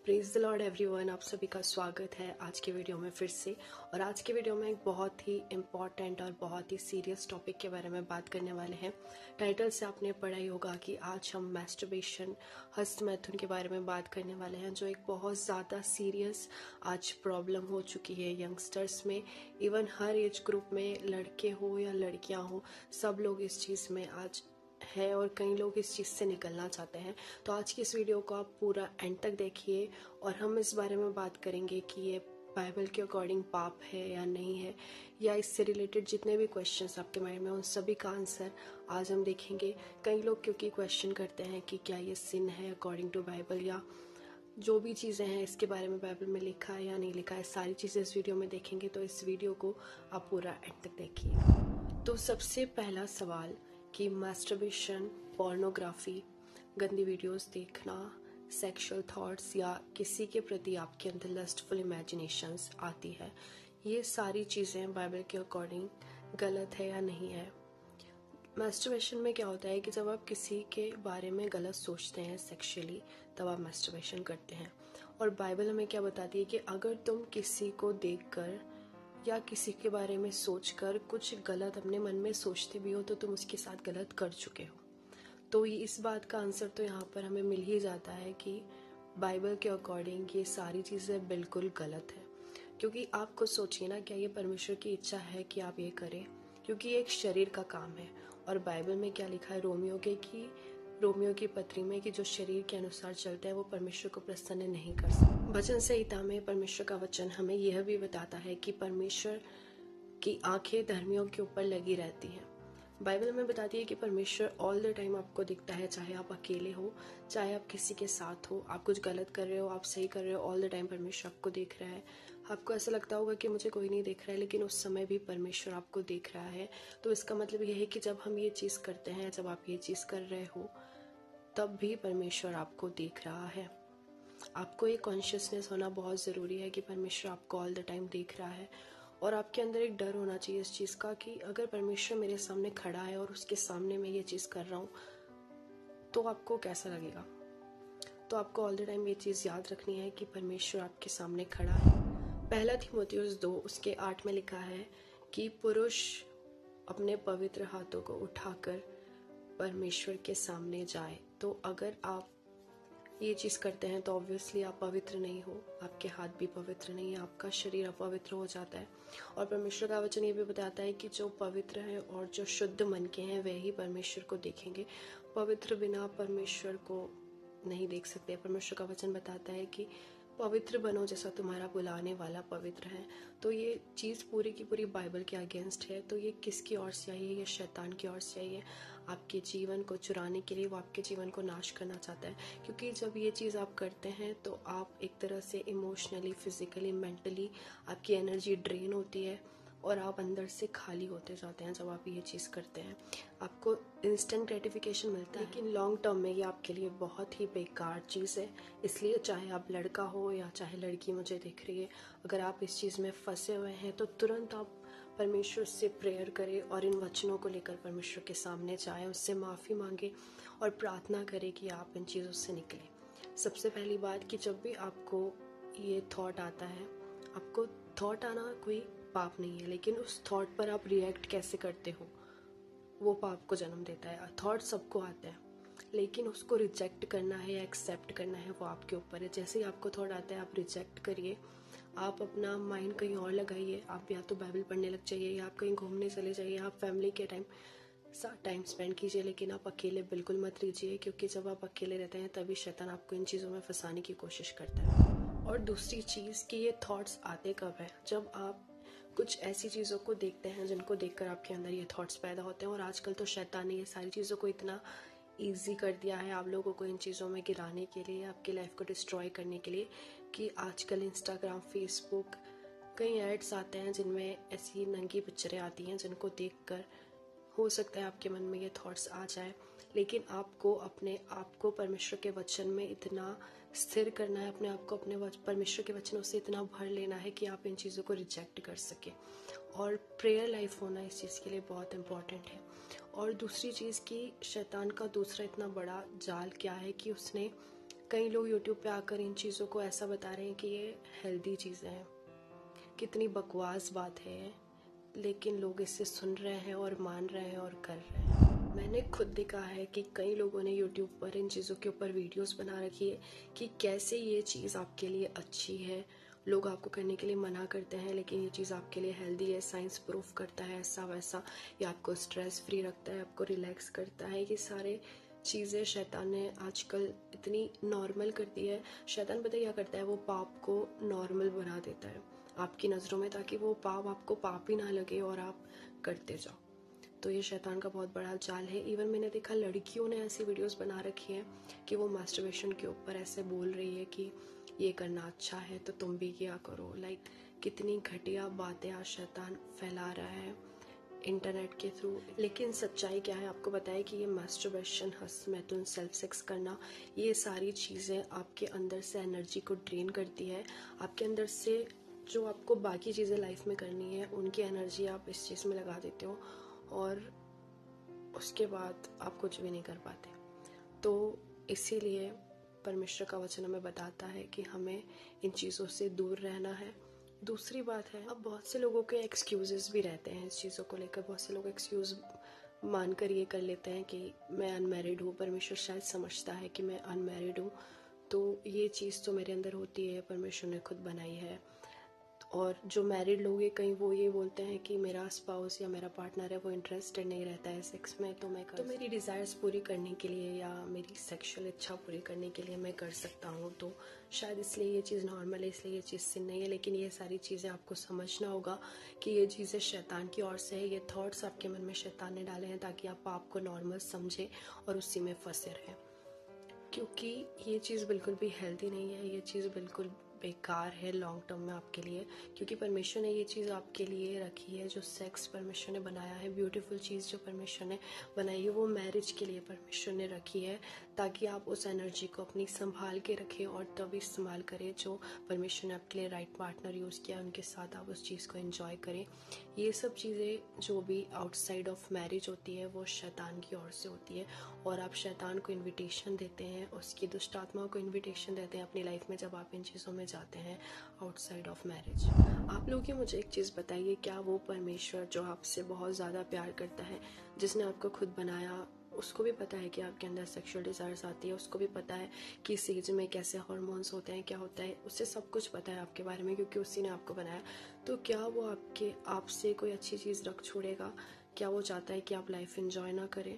Praise the Lord everyone, आप सभी का स्वागत है आज के वीडियो में फिर से। और आज के वीडियो में एक बहुत ही इम्पॉर्टेंट और बहुत ही सीरियस टॉपिक के बारे में बात करने वाले हैं। टाइटल से आपने पढ़ा ही होगा कि आज हम मैस्टरबेशन, हस्त मैथुन के बारे में बात करने वाले हैं, जो एक बहुत ज़्यादा सीरियस आज प्रॉब्लम हो चुकी है यंगस्टर्स में। इवन हर एज ग्रुप में, लड़के हो या लड़कियां हो, सब लोग इस चीज़ में आज है और कई लोग इस चीज़ से निकलना चाहते हैं। तो आज की इस वीडियो को आप पूरा एंड तक देखिए और हम इस बारे में बात करेंगे कि ये बाइबल के अकॉर्डिंग पाप है या नहीं है, या इससे रिलेटेड जितने भी क्वेश्चंस आपके माइंड में, उन सभी का आंसर आज हम देखेंगे। कई लोग क्योंकि क्वेश्चन करते हैं कि क्या ये सिन है अकॉर्डिंग टू बाइबल, या जो भी चीज़ें हैं इसके बारे में बाइबल में लिखा है या नहीं लिखा है, सारी चीज़ें इस वीडियो में देखेंगे। तो इस वीडियो को आप पूरा एंड तक देखिए। तो सबसे पहला सवाल कि मास्टरबेशन, पोर्नोग्राफी, गंदी वीडियोस देखना, सेक्सुअल थॉट्स या किसी के प्रति आपके अंदर लस्टफुल इमेजिनेशंस आती है, ये सारी चीज़ें बाइबल के अकॉर्डिंग गलत है या नहीं है। मास्टरबेशन में क्या होता है कि जब आप किसी के बारे में गलत सोचते हैं सेक्सुअली, तब आप मास्टरबेशन करते हैं। और बाइबल हमें क्या बताती है कि अगर तुम किसी को देखकर या किसी के बारे में सोचकर कुछ गलत अपने मन में सोचते भी हो, तो तुम उसके साथ गलत कर चुके हो। तो ये इस बात का आंसर तो यहाँ पर हमें मिल ही जाता है कि बाइबल के अकॉर्डिंग ये सारी चीज़ें बिल्कुल गलत है। क्योंकि आप खुद सोचिए ना, क्या ये परमेश्वर की इच्छा है कि आप ये करें? क्योंकि ये एक शरीर का काम है। और बाइबल में क्या लिखा है रोमियो की पत्री में, कि जो शरीर के अनुसार चलता है वो परमेश्वर को प्रसन्न नहीं कर सकता। वचन संहिता में परमेश्वर का वचन हमें यह भी बताता है कि परमेश्वर की आंखें धर्मियों के ऊपर लगी रहती हैं। बाइबल में बताती है कि परमेश्वर ऑल द टाइम आपको दिखता है, चाहे आप अकेले हो, चाहे आप किसी के साथ हो, आप कुछ गलत कर रहे हो, आप सही कर रहे हो, ऑल द टाइम परमेश्वर आपको देख रहा है। आपको ऐसा लगता होगा कि मुझे कोई नहीं देख रहा है, लेकिन उस समय भी परमेश्वर आपको देख रहा है। तो इसका मतलब यह है कि जब हम ये चीज़ करते हैं, जब आप ये चीज़ कर रहे हो, तब भी परमेश्वर आपको देख रहा है। आपको ये कॉन्शियसनेस होना बहुत ज़रूरी है कि परमेश्वर आपको ऑल द टाइम देख रहा है। और आपके अंदर एक डर होना चाहिए इस चीज़ का कि अगर परमेश्वर मेरे सामने खड़ा है और उसके सामने मैं ये चीज़ कर रहा हूँ, तो आपको कैसा लगेगा। तो आपको ऑल द टाइम ये चीज़ याद रखनी है कि परमेश्वर आपके सामने खड़ा है। पहला तीमुथियुस 2 उसके 8 में लिखा है कि पुरुष अपने पवित्र हाथों को उठाकर परमेश्वर के सामने जाए। तो अगर आप ये चीज़ करते हैं तो ऑब्वियसली आप पवित्र नहीं हो, आपके हाथ भी पवित्र नहीं है, आपका शरीर अपवित्र हो जाता है। और परमेश्वर का वचन ये भी बताता है कि जो पवित्र है और जो शुद्ध मन के हैं वे ही परमेश्वर को देखेंगे। पवित्र बिना परमेश्वर को नहीं देख सकते। परमेश्वर का वचन बताता है कि पवित्र बनो जैसा तुम्हारा बुलाने वाला पवित्र है। तो ये चीज़ पूरी की पूरी बाइबल के अगेंस्ट है। तो ये किसकी ओर से आई है? ये शैतान की ओर से आई है। आपके जीवन को चुराने के लिए वो आपके जीवन को नाश करना चाहता है। क्योंकि जब ये चीज़ आप करते हैं तो आप एक तरह से इमोशनली, फिजिकली, मेंटली आपकी एनर्जी ड्रेन होती है और आप अंदर से खाली होते जाते हैं। जब आप ये चीज़ करते हैं आपको इंस्टेंट ग्रेटिफिकेशन मिलता है, लेकिन लॉन्ग टर्म में ये आपके लिए बहुत ही बेकार चीज़ है। इसलिए चाहे आप लड़का हो या चाहे लड़की मुझे दिख रही है, अगर आप इस चीज़ में फंसे हुए हैं तो तुरंत आप परमेश्वर से प्रेयर करें और इन वचनों को लेकर परमेश्वर के सामने जाएं, उससे माफ़ी मांगे और प्रार्थना करें कि आप इन चीज़ों से निकलें। सबसे पहली बात कि जब भी आपको ये थॉट आता है, आपको थॉट आना कोई पाप नहीं है, लेकिन उस थॉट पर आप रिएक्ट कैसे करते हो वो पाप को जन्म देता है। थॉट सबको आता है, लेकिन उसको रिजेक्ट करना है या एक्सेप्ट करना है वो आपके ऊपर है। जैसे ही आपको थॉट आता है आप रिजेक्ट करिए, आप अपना माइंड कहीं और लगाइए। आप या तो बाइबल पढ़ने लग जाइए, या आप कहीं घूमने चले जाइए, आप फैमिली के टाइम स्पेंड कीजिए, लेकिन आप अकेले बिल्कुल मत रहिए। क्योंकि जब आप अकेले रहते हैं तभी शैतान आपको इन चीज़ों में फंसाने की कोशिश करता है। और दूसरी चीज़ कि ये थॉट्स आते कब है? जब आप कुछ ऐसी चीज़ों को देखते हैं जिनको देखकर आपके अंदर ये थॉट्स पैदा होते हैं। और आजकल तो शैतान ने ये सारी चीज़ों को इतना ईजी कर दिया है आप लोगों को इन चीज़ों में गिराने के लिए, आपकी लाइफ को डिस्ट्रॉय करने के लिए, कि आजकल इंस्टाग्राम, फेसबुक, कई एड्स आते हैं जिनमें ऐसी नंगी पिक्चरें आती हैं जिनको देखकर हो सकता है आपके मन में ये थॉट्स आ जाए। लेकिन आपको अपने आप को परमेश्वर के वचन में इतना स्थिर करना है, अपने आप को अपने परमेश्वर के वचनों से इतना भर लेना है कि आप इन चीज़ों को रिजेक्ट कर सके। और प्रेयर लाइफ होना इस चीज़ के लिए बहुत इम्पॉर्टेंट है। और दूसरी चीज़ कि शैतान का दूसरा इतना बड़ा जाल क्या है कि उसने कई लोग यूट्यूब पे आकर इन चीज़ों को ऐसा बता रहे हैं कि ये हेल्दी चीज़ें हैं। कितनी बकवास बात है ये, लेकिन लोग इसे सुन रहे हैं और मान रहे हैं और कर रहे हैं। मैंने खुद देखा है कि कई लोगों ने यूट्यूब पर इन चीज़ों के ऊपर वीडियोस बना रखी है कि कैसे ये चीज़ आपके लिए अच्छी है। लोग आपको करने के लिए मना करते हैं, लेकिन ये चीज़ आपके लिए हेल्दी है, साइंस प्रूफ करता है ऐसा वैसा, या आपको स्ट्रेस फ्री रखता है, आपको रिलैक्स करता है। ये सारे चीज़ें शैतान ने आजकल इतनी नॉर्मल कर दी है। शैतान पता क्या करता है, वो पाप को नॉर्मल बना देता है आपकी नज़रों में, ताकि वो पाप आपको पाप ही ना लगे और आप करते जाओ। तो ये शैतान का बहुत बड़ा जाल है। इवन मैंने देखा लड़कियों ने ऐसी वीडियोस बना रखी हैं कि वो मास्टरबेशन के ऊपर ऐसे बोल रही है कि ये करना अच्छा है तो तुम भी किया करो। लाइक कितनी घटिया बातें आज शैतान फैला रहा है इंटरनेट के थ्रू। लेकिन सच्चाई क्या है, आपको बताया कि ये मास्टरबेशन, हंस सेल्फ सेक्स करना, ये सारी चीज़ें आपके अंदर से एनर्जी को ड्रेन करती है। आपके अंदर से जो आपको बाकी चीज़ें लाइफ में करनी है उनकी एनर्जी आप इस चीज़ में लगा देते हो और उसके बाद आप कुछ भी नहीं कर पाते। तो इसीलिए परमेश्वर का वचन हमें बताता है कि हमें इन चीज़ों से दूर रहना है। दूसरी बात है, अब बहुत से लोगों के एक्सक्यूजेस भी रहते हैं इस चीज़ों को लेकर। बहुत से लोग एक्सक्यूज़ मानकर ये कर लेते हैं कि मैं अनमैरिड हूँ, परमेश्वर शायद समझता है कि मैं अनमैरिड हूँ, तो ये चीज़ तो मेरे अंदर होती है, परमेश्वर ने खुद बनाई है। और जो मैरिड लोग हैं, कहीं वो ये बोलते हैं कि मेरा स्पाउस या मेरा पार्टनर है वो इंटरेस्टेड नहीं रहता है सेक्स में, तो मैं तो मेरी डिज़ायर्स पूरी करने के लिए या मेरी सेक्सुअल इच्छा पूरी करने के लिए मैं कर सकता हूँ। तो शायद इसलिए ये चीज़ नॉर्मल है, इसलिए ये चीज़ सिन नहीं है। लेकिन ये सारी चीज़ें आपको समझना होगा कि ये चीज़ें शैतान की ओर से है। ये थॉट्स आपके मन में शैतान ने डाले हैं ताकि आप पाप को नॉर्मल समझें और उसी में फंसे रहें, क्योंकि ये चीज़ बिल्कुल भी हेल्दी नहीं है। ये चीज़ बिल्कुल बेकार है लॉन्ग टर्म में आपके लिए, क्योंकि परमेश्वर ने ये चीज़ आपके लिए रखी है। जो सेक्स परमेश्वर ने बनाया है, ब्यूटीफुल चीज़ जो परमेश्वर ने बनाई है, वो मैरिज के लिए परमेश्वर ने रखी है, ताकि आप उस एनर्जी को अपनी संभाल के रखें और तब इस्तेमाल करें जो परमेश्वर ने आपके लिए राइट पार्टनर यूज़ किया, उनके साथ आप उस चीज़ को एंजॉय करें। ये सब चीज़ें जो भी आउटसाइड ऑफ मैरिज होती है वो शैतान की ओर से होती है, और आप शैतान को इन्विटेशन देते हैं, उसकी दुष्ट आत्माओं को इन्विटेशन देते हैं अपनी लाइफ में जब आप इन चीज़ों में जाते हैं आउटसाइड ऑफ मैरिज। आप लोग ये मुझे एक चीज़ बताइए, क्या वो परमेश्वर जो आपसे बहुत ज़्यादा प्यार करता है, जिसने आपको खुद बनाया, उसको भी पता है कि आपके अंदर सेक्सुअल डिज़ायर्स आती है, उसको भी पता है कि इस एज में कैसे हार्मोन्स होते हैं, क्या होता है, उससे सब कुछ पता है आपके बारे में, क्योंकि उसी ने आपको बनाया। तो क्या वो आपसे कोई अच्छी चीज़ रख छोड़ेगा? क्या वो चाहता है कि आप लाइफ एंजॉय ना करें?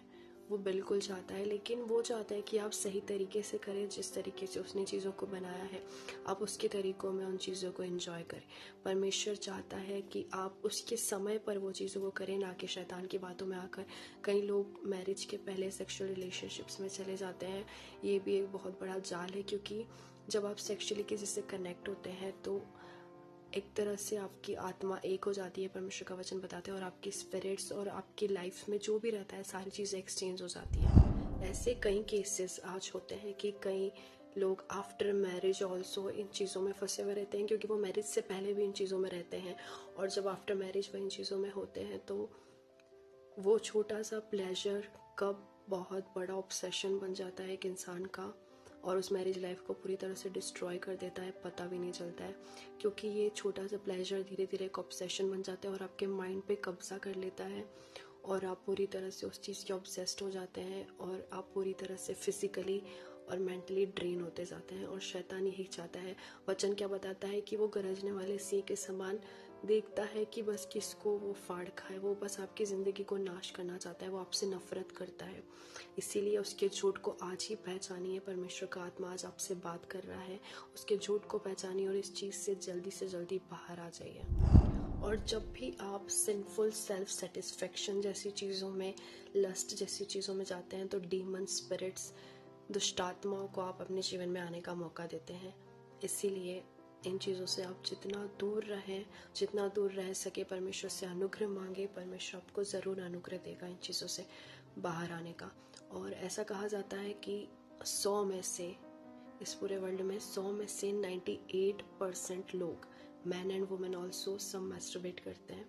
वो बिल्कुल चाहता है, लेकिन वो चाहता है कि आप सही तरीके से करें, जिस तरीके से उसने चीज़ों को बनाया है आप उसके तरीकों में उन चीज़ों को एंजॉय करें। परमेश्वर चाहता है कि आप उसके समय पर वो चीज़ों को करें, ना कि शैतान की बातों में आकर। कई लोग मैरिज के पहले सेक्सुअल रिलेशनशिप्स में चले जाते हैं। ये भी एक बहुत बड़ा जाल है, क्योंकि जब आप सेक्सुअली किसी से कनेक्ट होते हैं तो एक तरह से आपकी आत्मा एक हो जाती है, परमेश्वर का वचन बताते हैं, और आपकी स्पिरिट्स और आपकी लाइफ में जो भी रहता है सारी चीज़ें एक्सचेंज हो जाती है। ऐसे कई केसेस आज होते हैं कि कई लोग आफ्टर मैरिज ऑल्सो इन चीज़ों में फंसे हुए रहते हैं, क्योंकि वो मैरिज से पहले भी इन चीज़ों में रहते हैं, और जब आफ्टर मैरिज वो इन चीज़ों में होते हैं तो वो छोटा सा प्लेजर कब बहुत बड़ा ऑब्सेशन बन जाता है एक इंसान का, और उस मैरिज लाइफ को पूरी तरह से डिस्ट्रॉय कर देता है, पता भी नहीं चलता है। क्योंकि ये छोटा सा प्लेजर धीरे धीरे एक ऑब्सेशन बन जाता है और आपके माइंड पे कब्जा कर लेता है, और आप पूरी तरह से उस चीज़ के ऑब्सेस्ड हो जाते हैं, और आप पूरी तरह से फिजिकली और मेंटली ड्रेन होते जाते हैं। और शैतान यही चाहता है। वचन क्या बताता है कि वो गरजने वाले सिंह के समान देखता है कि बस किसको वो फाड़ खाए। वो बस आपकी ज़िंदगी को नाश करना चाहता है, वो आपसे नफरत करता है। इसीलिए उसके झूठ को आज ही पहचानिए। परमेश्वर का आत्मा आज आपसे बात कर रहा है, उसके झूठ को पहचानिए और इस चीज़ से जल्दी बाहर आ जाइए। और जब भी आप सिंफुल सेल्फ सेटिस्फेक्शन जैसी चीज़ों में, लस्ट जैसी चीज़ों में जाते हैं, तो डीमन स्पिरिट्स, दुष्टात्माओं को आप अपने जीवन में आने का मौका देते हैं। इसीलिए इन चीज़ों से आप जितना दूर रहें, जितना दूर रह सके, परमेश्वर से अनुग्रह मांगे। परमेश्वर आपको ज़रूर अनुग्रह देगा इन चीज़ों से बाहर आने का। और ऐसा कहा जाता है कि 100 में से, इस पूरे वर्ल्ड में 100 में से 98% लोग, मैन एंड वुमेन ऑल्सो, सब मैस्टरबेट करते हैं,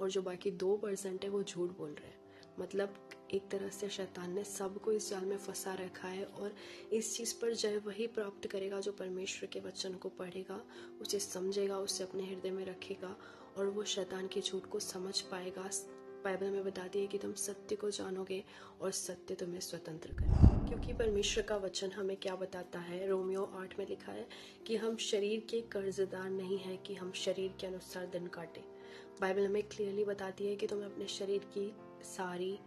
और जो बाकी 2% है वो झूठ बोल रहे हैं। मतलब एक तरह से शैतान ने सबको इस जाल में फंसा रखा है, और इस चीज़ पर जय वही प्राप्त करेगा जो परमेश्वर के वचन को पढ़ेगा, उसे समझेगा, उसे अपने हृदय में रखेगा, और वो शैतान के झूठ को समझ पाएगा। बाइबल में बता दिया कि तुम सत्य को जानोगे और सत्य तुम्हें स्वतंत्र करेगा। क्योंकि परमेश्वर का वचन हमें क्या बताता है, रोमियो 8 में लिखा है कि हम शरीर के कर्जदार नहीं है कि हम शरीर के अनुसार दिन काटें। बाइबल हमें क्लियरली बताती है कि तुम्हें अपने शरीर की सारी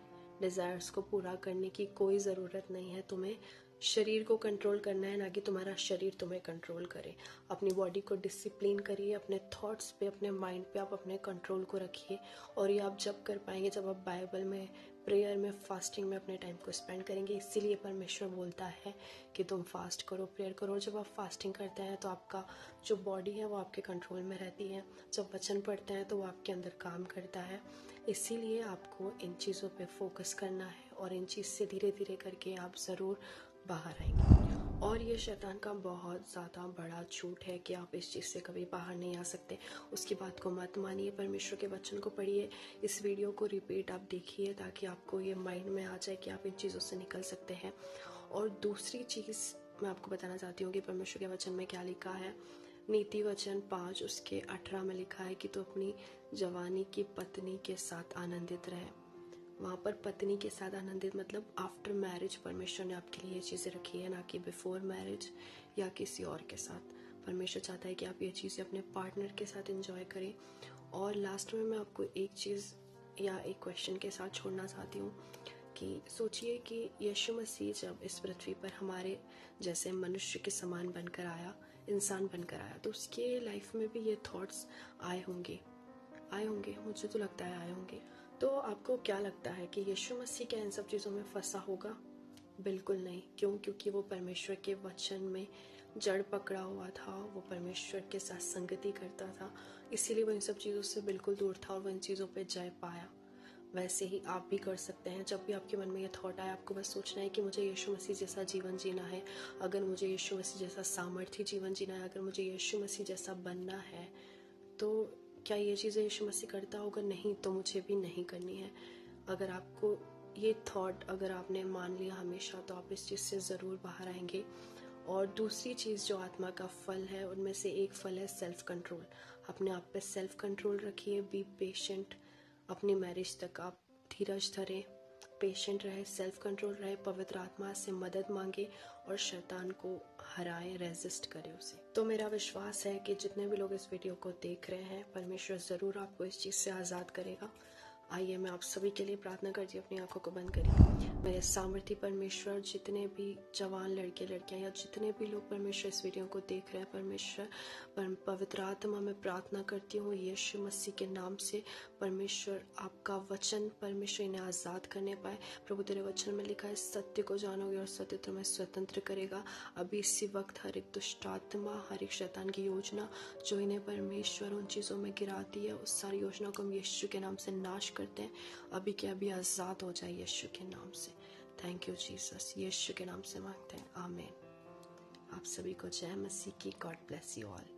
डिज़ायर्स को पूरा करने की कोई ज़रूरत नहीं है। तुम्हें शरीर को कंट्रोल करना है, ना कि तुम्हारा शरीर तुम्हें कंट्रोल करे। अपनी बॉडी को डिसिप्लिन करिए, अपने थॉट्स पे, अपने माइंड पे आप अपने कंट्रोल को रखिए। और ये आप जब कर पाएंगे जब आप बाइबल में, प्रेयर में, फास्टिंग में अपने टाइम को स्पेंड करेंगे। इसीलिए परमेश्वर बोलता है कि तुम फास्ट करो, प्रेयर करो। जब आप फास्टिंग करते हैं तो आपका जो बॉडी है वो आपके कंट्रोल में रहती है। जब वचन पढ़ते हैं तो वो आपके अंदर काम करता है। इसीलिए आपको इन चीज़ों पे फोकस करना है, और इन चीज़ से धीरे धीरे करके आप ज़रूर बाहर आएंगे। और ये शैतान का बहुत ज़्यादा बड़ा झूठ है कि आप इस चीज़ से कभी बाहर नहीं आ सकते। उसकी बात को मत मानिए, परमेश्वर के वचन को पढ़िए, इस वीडियो को रिपीट आप देखिए, ताकि आपको ये माइंड में आ जाए कि आप इन चीज़ों से निकल सकते हैं। और दूसरी चीज़ मैं आपको बताना चाहती हूँ कि परमेश्वर के वचन में क्या लिखा है। नीति वचन 5 उसके 18 में लिखा है कि तो अपनी जवानी की पत्नी के साथ आनंदित रहे। वहाँ पर पत्नी के साथ आनंदित मतलब आफ्टर मैरिज परमेश्वर ने आपके लिए ये चीज़ें रखी है, ना कि बिफोर मैरिज या किसी और के साथ। परमेश्वर चाहता है कि आप ये चीज़ें अपने पार्टनर के साथ एंजॉय करें। और लास्ट में मैं आपको एक चीज़ या एक क्वेश्चन के साथ छोड़ना चाहती हूँ कि सोचिए कि यीशु मसीह जब इस पृथ्वी पर हमारे जैसे मनुष्य के समान बनकर आया, इंसान बनकर आया, तो उसके लाइफ में भी ये थॉट्स आए होंगे, मुझे तो लगता है आए होंगे। तो आपको क्या लगता है कि यीशु मसीह क्या इन सब चीज़ों में फंसा होगा? बिल्कुल नहीं। क्यों? क्योंकि वो परमेश्वर के वचन में जड़ पकड़ा हुआ था, वो परमेश्वर के साथ संगति करता था, इसीलिए वो इन सब चीज़ों से बिल्कुल दूर था और वो इन चीज़ों पे जय पाया। वैसे ही आप भी कर सकते हैं। जब भी आपके मन में ये थॉट आए, आपको बस सोचना है कि मुझे यीशु मसीह जैसा जीवन जीना है। अगर मुझे यीशु मसीह जैसा सामर्थ्य जीवन जीना है, अगर मुझे यीशु मसीह जैसा बनना है, तो क्या ये चीज़ें यीशु मसीह करता होगा? नहीं, तो मुझे भी नहीं करनी है। अगर आपको ये थॉट अगर आपने मान लिया हमेशा, तो आप इस चीज़ से ज़रूर बाहर आएंगे। और दूसरी चीज़ जो आत्मा का फल है, उनमें से एक फल है सेल्फ कंट्रोल। अपने आप पे सेल्फ कंट्रोल रखिए, बी पेशेंट। अपनी मैरिज तक आप धीरज धरें, पेशेंट रहे, सेल्फ कंट्रोल रहे, पवित्र आत्मा से मदद मांगे और शैतान को हराए, रेजिस्ट करें उसे। तो मेरा विश्वास है कि जितने भी लोग इस वीडियो को देख रहे हैं, परमेश्वर ज़रूर आपको इस चीज़ से आज़ाद करेगा। आइए मैं आप सभी के लिए प्रार्थना करती हूँ। अपनी आंखों को बंद करिए। मेरे सामर्थी परमेश्वर, जितने भी जवान लड़के लड़कियां या जितने भी लोग परमेश्वर इस वीडियो को देख रहे हैं, परमेश्वर पवित्र आत्मा में प्रार्थना करती हूँ यीशु मसीह के नाम से, परमेश्वर आपका वचन परमेश्वर इन्हें आज़ाद करने पाए। प्रभु तेरे वचन में लिखा है सत्य को जानोगे और सत्य तुम्हें स्वतंत्र करेगा। अभी इसी वक्त हर एक दुष्ट आत्मा, हर एक शैतान की योजना जो इन्हें परमेश्वर उन चीज़ों में गिराती है, उस सारी योजना को हम यीशु के नाम से नाश करते हैं। अभी के अभी आज़ाद हो जाए यीशु के नाम से। थैंक यू जीसस, यीशु के नाम से मांगते हैं, आमीन। आप सभी को जय मसीह की। God bless you all.